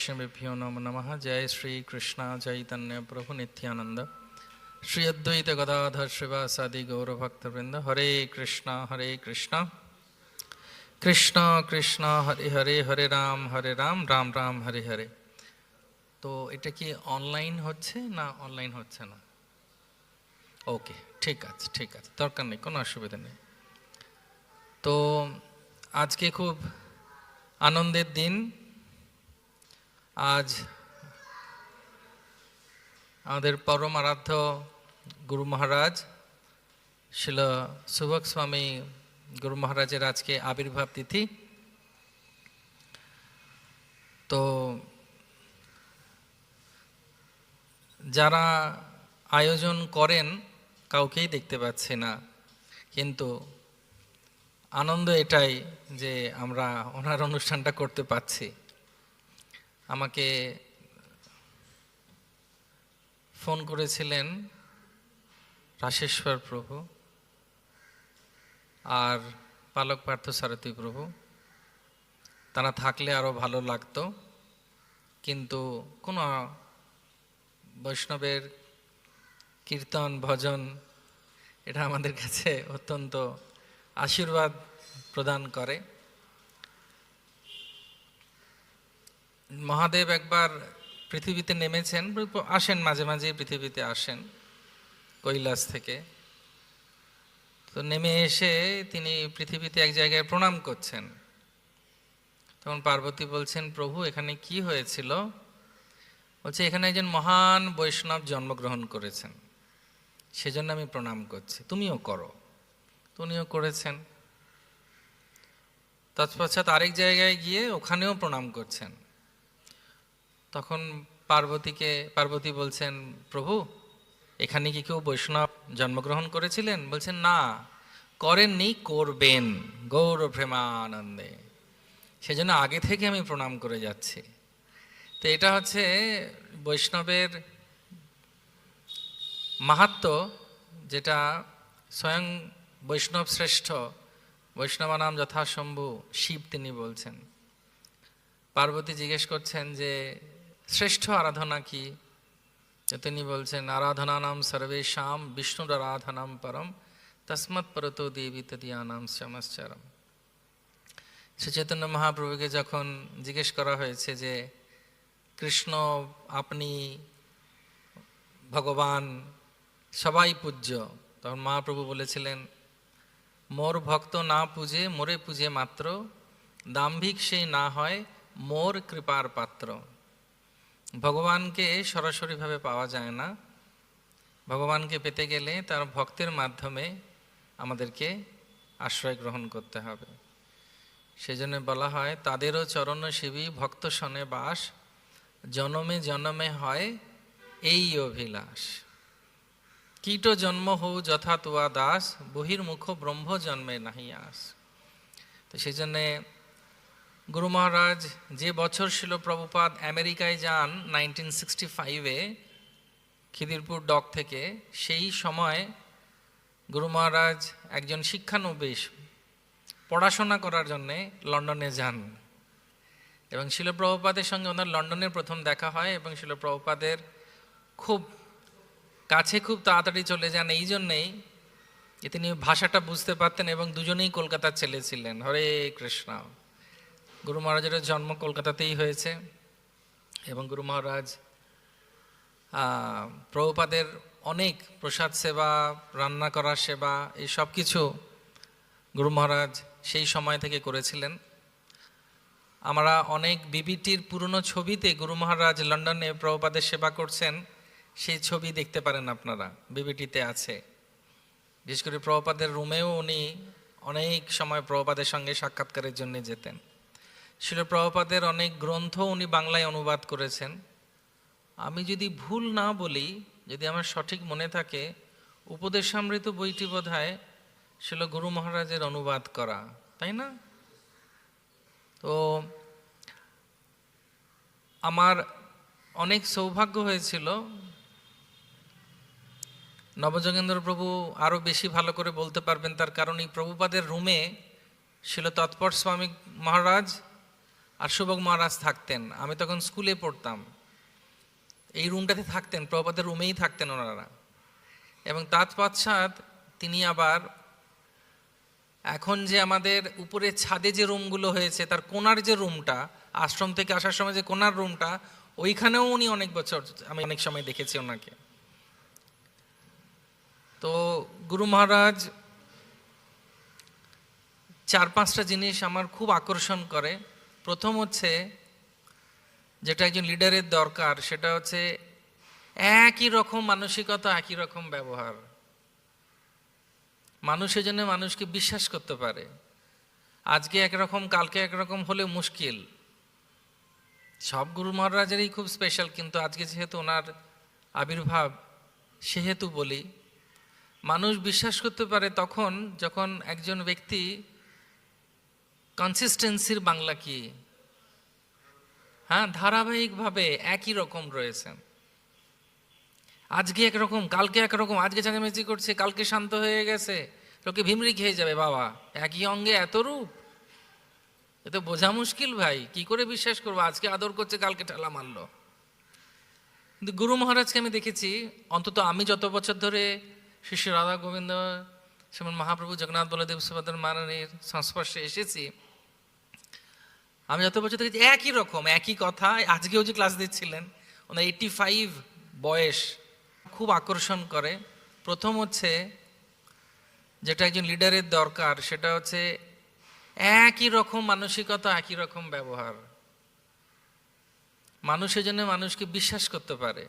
वैष्णवेभ्यो नमो नमः। जय श्री कृष्ण चैतन्य प्रभु नित्यानंद श्री अद्वैत गदाधर श्रीवासादि गौरभक्तवृंद। हरे कृष्णा कृष्णा कृष्णा हरे हरे, हरे राम राम राम हरे हरे। तो এটা কি অনলাইন হচ্ছে না অনলাইন হচ্ছে না? ওকে, ঠিক আছে, দরকার নেই, কোনো অসুবিধা নেই। তো আজকে খুব আনন্দের দিন। আজ আমাদের পরম আরাধ্য গুরু মহারাজ শিল সুভগ স্বামী গুরু মহারাজের আজকে আবির্ভাব তিথি। তো যারা আয়োজন করেন কাউকেই দেখতে পাচ্ছি না, কিন্তু আনন্দ এটাই যে আমরা ওনার অনুষ্ঠানটা করতে পারছি। আমাকে ফোন করেছিলেন রাশেশ্বর প্রভু আর পালক পার্থ সারথী প্রভু, তারা থাকলে আরও ভালো লাগতো, কিন্তু কোনো বৈষ্ণবের কীর্তন ভজন এটা আমাদের কাছে অত্যন্ত আশীর্বাদ প্রদান করে। মহাদেব একবার পৃথিবীতে নেমেছেন, আসেন মাঝে মাঝে পৃথিবীতে আসেন কৈলাস থেকে। তো নেমে এসে তিনি পৃথিবীতে এক জায়গায় প্রণাম করছেন। তখন পার্বতী বলছেন, প্রভু এখানে কি হয়েছিল? বলছে, এখানে একজন মহান বৈষ্ণব জন্মগ্রহণ করেছেন, সেজন্য আমি প্রণাম করছি, তুমিও করো। উনিও করেছেন। তৎপশ্চাৎ আরেক জায়গায় গিয়ে ওখানেও প্রণাম করছেন। তখন পার্বতী বলছেন, প্রভু এখানে কি কেউ বৈষ্ণব জন্মগ্রহণ করেছিলেন? বলছেন, না, করেননি, করবেন গৌর প্রেমানন্দে, সেজন্য আগে থেকে আমি প্রণাম করে যাচ্ছি। তো এটা হচ্ছে বৈষ্ণবের মাহাত্ম্য, যেটা স্বয়ং বৈষ্ণব শ্রেষ্ঠ বৈষ্ণবানাম যথাশম্ভু শিব তিনি বলছেন। পার্বতী জিজ্ঞেস করছেন যে শ্রেষ্ঠ আরাধনা কি? তিনি বলছেন, আরাধনানাম সর্বেশাম বিষ্ণুর আরাধনাম পরম তস্মৎ পরতো দেবী তদিয়ানাম শ্যামশ্চরম। শ্রী চৈতন্য মহাপ্রভুকে যখন জিজ্ঞেস করা হয়েছে যে কৃষ্ণ আপনি ভগবান সবাই পূজ্য, তখন মহাপ্রভু বলেছিলেন, মোর ভক্ত না পূজে মোরে পূজে মাত্র, দাম্ভিক সেই না হয় মোর কৃপার পাত্র। ভগবানকে সরাসরিভাবে পাওয়া যায় না, ভগবানকে পেতে গেলে তার ভক্তের মাধ্যমে আমাদেরকে আশ্রয় গ্রহণ করতে হবে। সেজন্য বলা হয়, তাদেরও চরণ সেবী ভক্ত শনে বাস, জনমে জনমে হয় এই অভিলাষ। কীট জন্ম হৌ যথা তুয়া দাস, বহির্মুখ ব্রহ্ম জন্মে নাহি আস। তো সেই জন্যে গুরু মহারাজ যে বছর শিল প্রভুপাদ আমেরিকায় যান 1965-এ খিদিরপুর ডক থেকে, সেই সময় গুরু মহারাজ একজন শিক্ষানবিশ পড়াশোনা করার জন্যে লন্ডনে যান, এবং শিল প্রভুপাদের সঙ্গে ওনার লন্ডনে প্রথম দেখা হয়, এবং শিল প্রভুপাদের খুব কাছে খুব তাড়াতাড়ি চলে যান। এই জন্যেই যে তিনি ভাষাটা বুঝতে পারতেন, এবং দুজনেই কলকাতার ছেলে ছিলেন। হরে কৃষ্ণ। গুরু মহারাজের জন্ম কলকাতাতেই হয়েছে, এবং গুরু মহারাজ প্রভুপাদের অনেক প্রসাদ সেবা, রান্না করার সেবা, এই সব কিছু গুরু মহারাজ সেই সময় থেকে করেছিলেন। আমরা অনেক বিবিটির পুরনো ছবিতে গুরু মহারাজ লন্ডনে প্রভুপাদের সেবা করছেন, সেই ছবি দেখতে পারেন আপনারা, বিবিটিতে আছে। বিশেষ করে প্রভুপাদের রুমেও উনি অনেক সময় প্রভুপাদের সঙ্গে সাক্ষাৎকারের জন্য যেতেন। শিল প্রভুপাদের অনেক গ্রন্থ উনি বাংলায় অনুবাদ করেছেন। আমি যদি ভুল না বলি, যদি আমার সঠিক মনে থাকে, উপদেশামৃত বইটি বোধহয় শিল গুরু মহারাজের অনুবাদ করা, তাই না? তো আমার অনেক সৌভাগ্য হয়েছিল। নবযোগেন্দ্র প্রভু আরও বেশি ভালো করে বলতে পারবেন, তার কারণ এই প্রভুপাদের রুমে শিল তৎপর স্বামী মহারাজ আর সুভগ মহারাজ থাকতেন। আমি তখন স্কুলে পড়তাম, এই রুমটাতে থাকতেন, প্রভুপাদের রুমেই থাকতেন ওনারা। এবং তৎপশ্চাৎ তিনি আবার এখন যে আমাদের উপরে ছাদে যে রুমগুলো হয়েছে তার কোণার যে রুমটা, আশ্রম থেকে আসার সময় যে কোণার রুমটা, ওইখানেও উনি অনেক বছর, আমি অনেক সময় দেখেছি ওনাকে। তো গুরু মহারাজ 4-5টা জিনিস আমার খুব আকর্ষণ করে। প্রথম হচ্ছে, যেটা একজন লিডারের দরকার, সেটা হচ্ছে একই রকম মানসিকতা, একই রকম ব্যবহার। মানুষের জন্য মানুষকে বিশ্বাস করতে পারে। আজকে একরকম কালকে একরকম হলে মুশকিল। সব গুরু মহারাজেরই খুব স্পেশাল, কিন্তু আজকে যেহেতু ওনার আবির্ভাব, সেহেতু বলি, মানুষ বিশ্বাস করতে পারে তখন যখন একজন ব্যক্তি কনসিস্টেন্সির বাংলা কি, হ্যাঁ, ধারাবাহিকভাবে একই রকম রয়েছেন। আজকে একরকম কালকে একরকম, আজকে চেঁচামেচি করছে কালকে শান্ত হয়ে গেছে, লোকে ভিমরি খেয়ে যাবে। বাবা, একই অঙ্গে এত রূপ, এ তো বোঝা মুশকিল ভাই, কি করে বিশ্বাস করবো? আজকে আদর করছে কালকে ঠেলা মারলো। কিন্তু গুরু মহারাজকে আমি দেখেছি, অন্তত আমি যত বছর ধরে শ্রী শ্রী রাধা গোবিন্দ শ্রীমন মহাপ্রভু জগন্নাথ বলদেব সুভদ্রা মহারানীর সংস্পর্শে এসেছি, আমি যত বছর দেখেছি একই রকম একই কথা। আজকেও যে ক্লাস দিচ্ছিলেন, ওনার 85 বয়স, খুব আকর্ষণ করে। প্রথম হচ্ছে, যেটা একজন লিডারের দরকার, সেটা হচ্ছে একই রকম মানসিকতা, একই রকম ব্যবহার। মানুষের জন্য মানুষকে বিশ্বাস করতে পারে।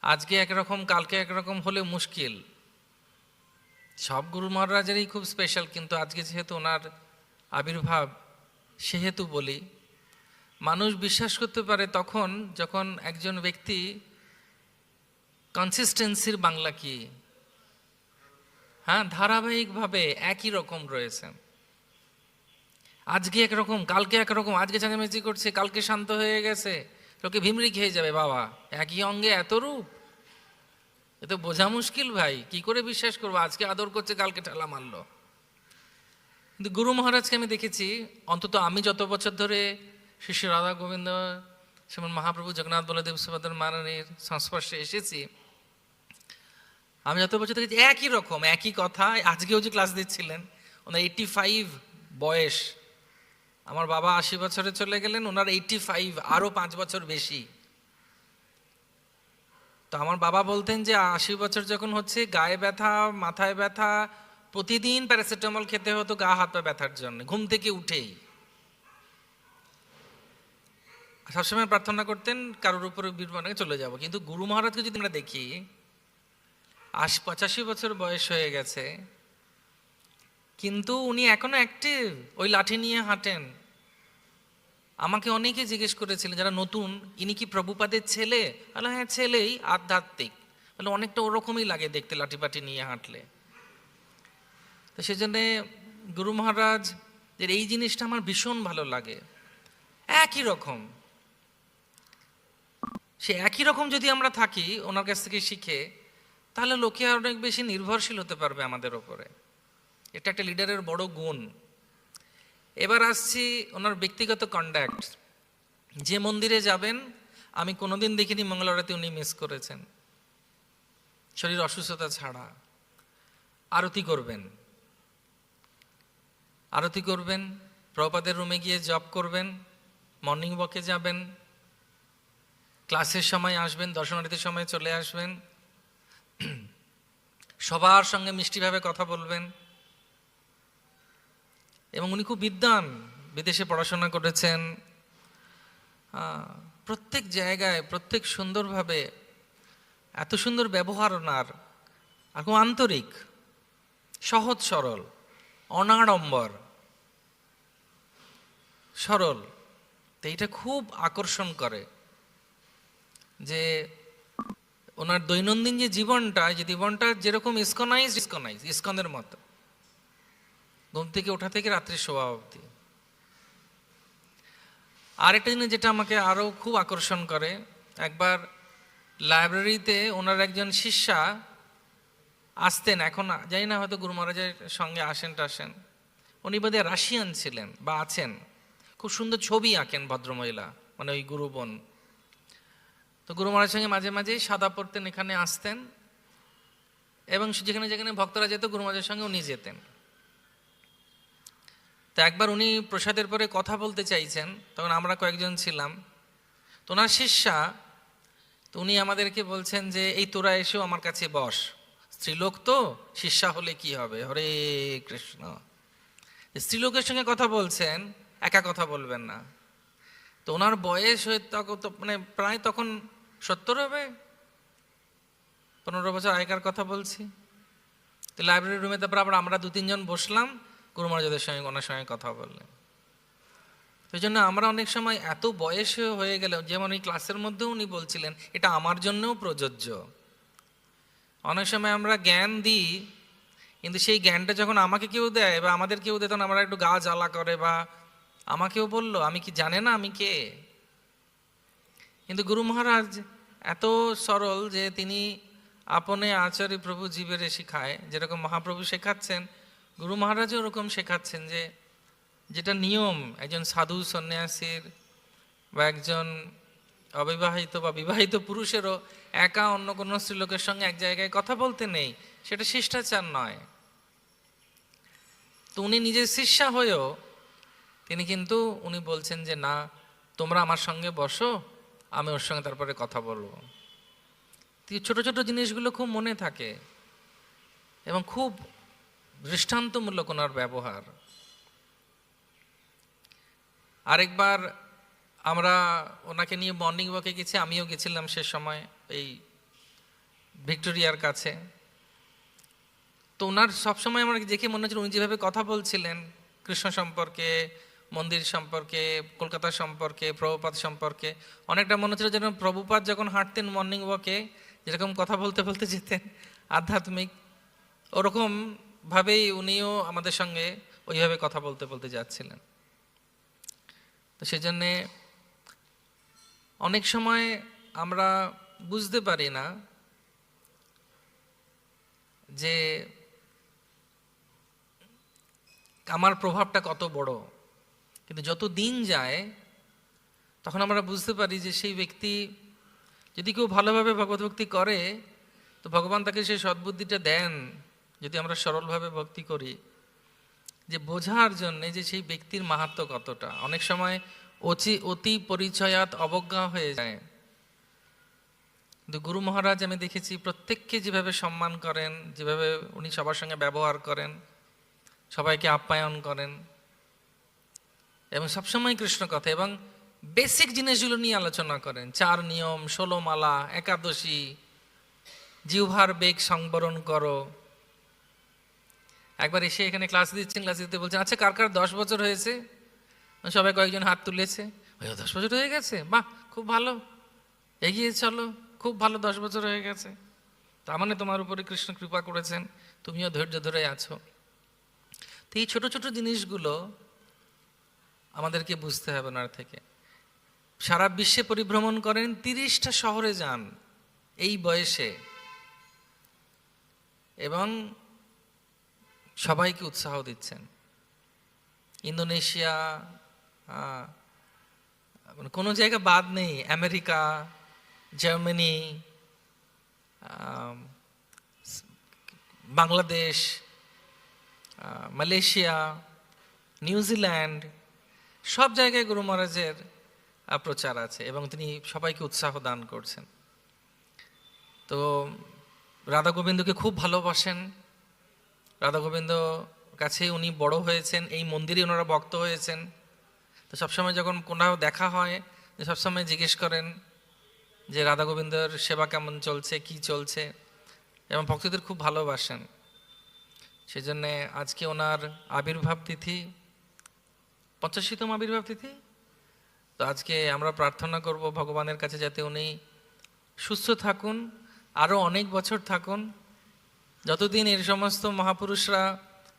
আজকে একরকম কালকে একরকম হলে মুশকিল। সব গুরু মহারাজেরই খুব স্পেশাল, কিন্তু আজকে যেহেতু ওনার আবির্ভাব, সেহেতু বলি, মানুষ বিশ্বাস করতে পারে তখন যখন একজন ব্যক্তি কনসিস্টেন্সির বাংলা কি, হ্যাঁ, ধারাবাহিকভাবে একই রকম রয়েছেন। আজকে একরকম কালকে একরকম, আজকে চেঁচামেচি করছে কালকে শান্ত হয়ে গেছে, লোকে ভিমরি খেয়ে যাবে। বাবা, একই অঙ্গে এত রূপ, এ তো বোঝা মুশকিল ভাই, কি করে বিশ্বাস করবো? আজকে আদর করছে কালকে ঠেলা মারলো। কিন্তু গুরু মহারাজকে আমি দেখেছি, অন্তত আমি যত বছর ধরে শ্রী শ্রী রাধা গোবিন্দ শ্রীমন মহাপ্রভু জগন্নাথ বলদেব সুভদ্রা মহারানীর সংস্পর্শে এসেছি, আমি যত বছর দেখেছি একই রকম একই কথা। আজকেও যে ক্লাস দিচ্ছিলেন, ওনার 85 বয়স। আমার বাবা 80 বছরে চলে গেলেন, ওনার 85, আরো 5 বছর বেশি। তো আমার বাবা বলতেন যে 80 বছর যখন হচ্ছে, গায়ে ব্যথা, মাথায় ব্যথা, প্রতিদিন প্যারাসিটামল খেতে হতো গা হাত পা ব্যথার জন্য, ঘুম থেকে উঠেই। সবসময় প্রার্থনা করতেন কারোর উপরে বিপদে চলে যাব। কিন্তু গুরু মহারাজকে যদি আমরা দেখি, 85 বছর বয়স হয়ে গেছে, কিন্তু উনি এখনো অ্যাক্টিভ, ওই লাঠি নিয়ে হাঁটেন। আমাকে অনেকে জিজ্ঞেস করেছিলেন যারা নতুন, ইনি কি প্রভুপাদের ছেলে? বলে হ্যাঁ ছেলেই, আধ্যাত্মিক। বলে অনেকটা ওরকমই লাগে দেখতে, লাঠিপাটি নিয়ে হাঁটলে। তো সেজন্যে গুরু মহারাজ এর এই জিনিসটা আমার ভীষণ ভালো লাগে। একই রকম, সে একই রকম যদি আমরা থাকি ওনার কাছ থেকে শিখে, তাহলে লোকে আর অনেক বেশি নির্ভরশীল হতে পারবে আমাদের ওপরে। এটা একটা লিডারের বড় গুণ। এবার আসছি ওনার ব্যক্তিগত কন্ডাক্ট। যে মন্দিরে যাবেন, আমি কোনোদিন দেখিনি মঙ্গল আরতি উনি মিস করেছেন, শরীর অসুস্থতা ছাড়া। আরতি করবেন, আরতি করবেন, প্রভুপাদের রুমে গিয়ে জপ করবেন, মর্নিং ওয়াকে যাবেন, ক্লাসের সময় আসবেন, দর্শনার্থীর সময় চলে আসবেন, সবার সঙ্গে মিষ্টিভাবে কথা বলবেন। এবং উনি খুব বিদ্বান, বিদেশে পড়াশোনা করেছেন, প্রত্যেক জায়গায় প্রত্যেক সুন্দরভাবে, এত সুন্দর ব্যবহার ওনার, আর খুব আন্তরিক, সহজ সরল, অনাড়ম্বর, সরল। তো এইটা খুব আকর্ষণ করে যে ওনার দৈনন্দিন যে জীবনটা, যে জীবনটা যেরকম ইস্কনের মতো, ঘুম থেকে ওঠা থেকে রাত্রে শোয়া অবধি। আরেকটা জিনিস যেটা আমাকে আরো খুব আকর্ষণ করে, একবার লাইব্রেরিতে ওনার একজন শিষ্যা আসতেন, এখন জানি না হয়তো গুরু মহারাজের সঙ্গে আসেন টাসেন, উনি বোধহয় রাশিয়ান ছিলেন বা আছেন, খুব সুন্দর ছবি আঁকেন ভদ্রমহিলা, মানে ওই গুরু বোন। তো গুরু মহারাজের সঙ্গে মাঝে মাঝেই সাদা পড়তেন, এখানে আসতেন, এবং যেখানে যেখানে ভক্তরা যেত গুরু মহারাজের সঙ্গে উনি যেতেন। তো একবার উনি প্রসাদের পরে কথা বলতে চাইছেন, তখন আমরা কয়েকজন ছিলাম, তো ওনার শিষ্যা, তো উনি আমাদেরকে বলছেন যে এই তোরা এসেও আমার কাছে বস, স্ত্রীলোক তো, শিষ্যা হলে কি হবে, হরে কৃষ্ণ। স্ত্রীলোকের সঙ্গে কথা বলছেন, একা কথা বলবেন না। তো ওনার বয়স মানে প্রায় তখন 70 হবে, 15 বছর আগেকার কথা বলছি। তো লাইব্রেরি রুমে তারপর আবার আমরা 2-3 জন বসলাম, গুরু মহারাজদের সঙ্গে ওনার সঙ্গে কথা বললেন। সেই জন্য আমরা অনেক সময় এত বয়স হয়ে গেল, যেমন এই ক্লাসের মধ্যেও উনি বলছিলেন, এটা আমার জন্যও প্রযোজ্য। অনেক সময় আমরা জ্ঞান দিই, কিন্তু সেই জ্ঞানটা যখন আমাকে কেউ দেয় বা আমাদের কেউ দেয়, তখন আমরা একটু গা জ্বালা করে, বা আমাকেও বললো, আমি কি জানে না আমি কে। কিন্তু গুরু মহারাজ এত সরল যে তিনি আপনে আচার্য প্রভু জীবেরে শিখায়, যেরকম মহাপ্রভু শেখাচ্ছেন, গুরু মহারাজও ওরকম শেখাচ্ছেন, যে যেটা নিয়ম একজন সাধু সন্ন্যাসীর বা একজন অবিবাহিত বা বিবাহিত পুরুষেরও একা অন্য কোনো স্ত্রীলোকের সঙ্গে এক জায়গায় কথা বলতে নেই, সেটা শিষ্টাচার নয়। তো উনি নিজের শিষ্যা হয়েও তিনি কিন্তু উনি বলছেন যে না, তোমরা আমার সঙ্গে বসো, আমি ওর সঙ্গে তারপরে কথা বলবো। ছোট ছোট জিনিসগুলো খুব মনে থাকে এবং খুব দৃষ্টান্তমূলক ওনার ব্যবহার। আরেকবার আমরা ওনাকে নিয়ে মর্নিং ওয়াকে গেছি, আমিও গেছিলাম সে সময় এই ভিক্টোরিয়ার কাছে। তো ওনার সবসময় আমার দেখে মনে হচ্ছিল, উনি যেভাবে কথা বলছিলেন কৃষ্ণ সম্পর্কে, মন্দির সম্পর্কে, কলকাতা সম্পর্কে, প্রভুপাদ সম্পর্কে, অনেকটা মনে হচ্ছিল যেন প্রভুপাদ যখন হাঁটতেন মর্নিং ওয়াকে যেরকম কথা বলতে বলতে যেতেন আধ্যাত্মিক, ওরকম ভাবেই উনিও আমাদের সঙ্গে ওইভাবে কথা বলতে বলতে যাচ্ছিলেন। তো সেজন্যে অনেক সময় আমরা বুঝতে পারি না যে আমার প্রভাবটা কত বড়, কিন্তু যত দিন যায় তখন আমরা বুঝতে পারি যে সেই ব্যক্তি যদি কেউ ভালোভাবে ভগবদ্ভক্তি করে, তো ভগবান তাকে সেই সদ্বুদ্ধিটা দেন, যদি আমরা সরলভাবে ভক্তি করি, যে বোঝার জন্য যে সেই ব্যক্তির মাহাত্ম্য কতটা। অনেক সময় অতি পরিচয়াত অবজ্ঞা হয়ে যায়। কিন্তু গুরু মহারাজ আমি দেখেছি প্রত্যেককে যেভাবে সম্মান করেন, যেভাবে উনি সবার সঙ্গে ব্যবহার করেন, সবাইকে আপ্যায়ন করেন, এবং সবসময় কৃষ্ণ কথা এবং বেসিক জিনিসগুলো নিয়ে আলোচনা করেন। 4 নিয়ম, 16 মালা, একাদশী, জিহ্বার বেগ সংবরণ করো। একবার এসে এখানে ক্লাস দিচ্ছেন, ক্লাস দিতে বলছেন, আচ্ছা কার কার 10 বছর হয়েছে? সবাই কয়েকজন হাত তুলেছে। 10 বছর হয়ে গেছে, বাহ খুব ভালো, এগিয়ে চলো, খুব ভালো, 10 বছর হয়ে গেছে, তার মানে তোমার উপরে কৃষ্ণ কৃপা করেছেন, তুমিও ধৈর্য ধরে আছো। তো এই ছোট ছোট জিনিসগুলো আমাদেরকে বুঝতে হবে ওনার থেকে। সারা বিশ্বে পরিভ্রমণ করেন, 30টা শহরে যান এই বয়সে, এবং সবাইকে উৎসাহ দিচ্ছেন। ইন্দোনেশিয়া, কোনো জায়গা বাদ নেই, America, Germany, Bangladesh, Malaysia, New Zealand, সব জায়গায় গুরু মহারাজের প্রচার আছে এবং তিনি সবাইকে উৎসাহ দান করছেন। তো রাধা গোবিন্দকে খুব ভালোবাসেন, রাধা গোবিন্দ কাছে উনি বড় হয়েছেন, এই মন্দিরে ওনারা ভক্ত হয়েছেন। তো সবসময় যখন কোথাও দেখা হয়, সবসময় জিজ্ঞেস করেন যে রাধা গোবিন্দর সেবা কেমন চলছে, কি চলছে, এবং ভক্তদের খুব ভালোবাসেন। সেজন্যে আজকে ওনার আবির্ভাব তিথি, 85তম আবির্ভাব তিথি। তো আজকে আমরা প্রার্থনা করব ভগবানের কাছে যাতে উনি সুস্থ থাকুন, আরও অনেক বছর থাকুন, যতদিন এর সমস্ত মহাপুরুষরা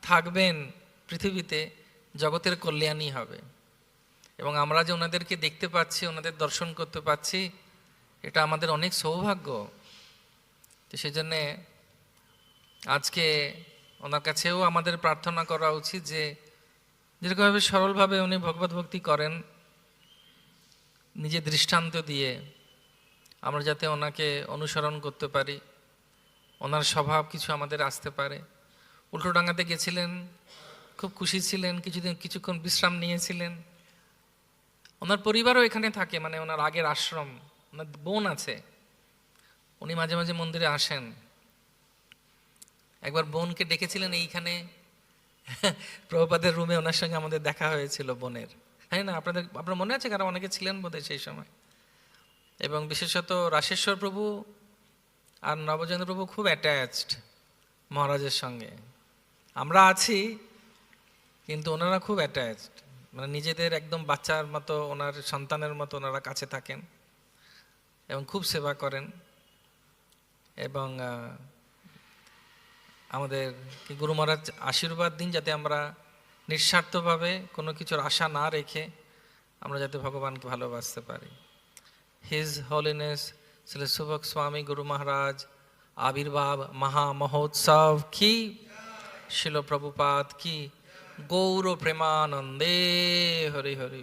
থাকবেন পৃথিবীতে, জগতের কল্যাণই হবে। এবং আমরা যে ওনাদেরকে দেখতে পাচ্ছি, ওনাদের দর্শন করতে পাচ্ছি, এটা আমাদের অনেক সৌভাগ্য। তো সেজন্যে আজকে ওনার কাছেও আমাদের প্রার্থনা করা উচিত যে যেরকমভাবে সরলভাবে উনি ভগবত ভক্তি করেন, নিজে দৃষ্টান্ত দিয়ে আমরা যাতে ওনাকে অনুসরণ করতে পারি, ওনার স্বভাব কিছু আমাদের আসতে পারে। উল্টোডাঙ্গাতে গেছিলেন, খুব খুশি ছিলেন, কিছুক্ষণ বিশ্রাম নিয়েছিলেন। ওনার পরিবারও এখানে থাকে, মানে ওনার আগের আশ্রম, ওনার বোন আছে, উনি মাঝে মাঝে মন্দিরে আসেন। একবার বোনকে ডেকেছিলেন এইখানে, প্রভুপাদের রুমে ওনার সঙ্গে আমাদের দেখা হয়েছিল বোনের, হ্যাঁ না? আপনার মনে আছে? কারণ অনেকে ছিলেন বোধহয় সেই সময়। এবং বিশেষত রাশেশ্বর প্রভু আর নবজেন্দ্র প্রভু খুব অ্যাটাচড মহারাজের সঙ্গে। আমরা আছি, কিন্তু ওনারা খুব অ্যাটাচড, মানে নিজেদের একদম বাচ্চার মতো, ওনার সন্তানের মতো ওনারা কাছে থাকেন এবং খুব সেবা করেন। এবং আমাদের গুরু মহারাজ আশীর্বাদ দিন যাতে আমরা নিঃস্বার্থভাবে কোনো কিছুর আশা না রেখে আমরা যাতে ভগবানকে ভালোবাসতে পারি। হিজ হোলিনেস শ্রী সুভক স্বামী গুরু মহারাজ আবির্ভাব মহা মহোৎসব কি, শিল প্রভুপাদ কি, গৌর প্রেমানন্দে হরি হরি।